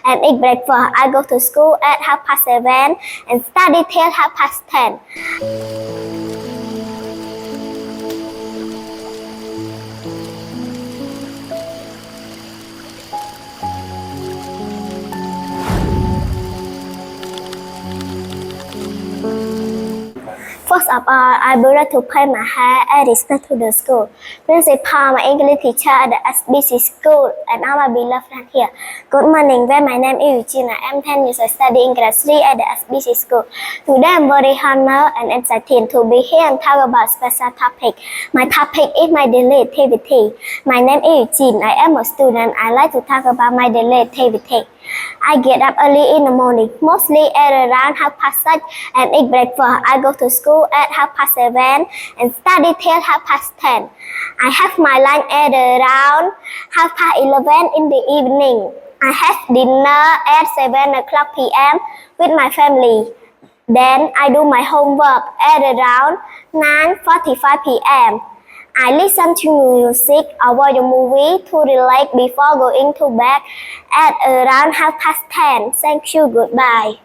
and eat breakfast. I go to school at 7:30 and study till 10:30. First of all, I would to pay my hair and return to the school. Principal, my English teacher at the SBC school, and all my beloved friends here. Good morning, my name is Yujin. I am 10 years old studying grade 3 at the SBC school. Today I'm very honored and excited to be here and talk about special topic. My topic is my daily activity. My name is Yujin. I am a student. I like to talk about my daily activity. I get up early in the morning, mostly at around 6:30 and eat breakfast. I go to school at 7:30 and study till 10:30. I have my lunch at around 11:30 in the evening. I have dinner at 7 p.m. with my family. Then I do my homework at around 9:45 p.m. I listen to music or watch a movie to relax before going to bed at around 10:30. Thank you. Goodbye.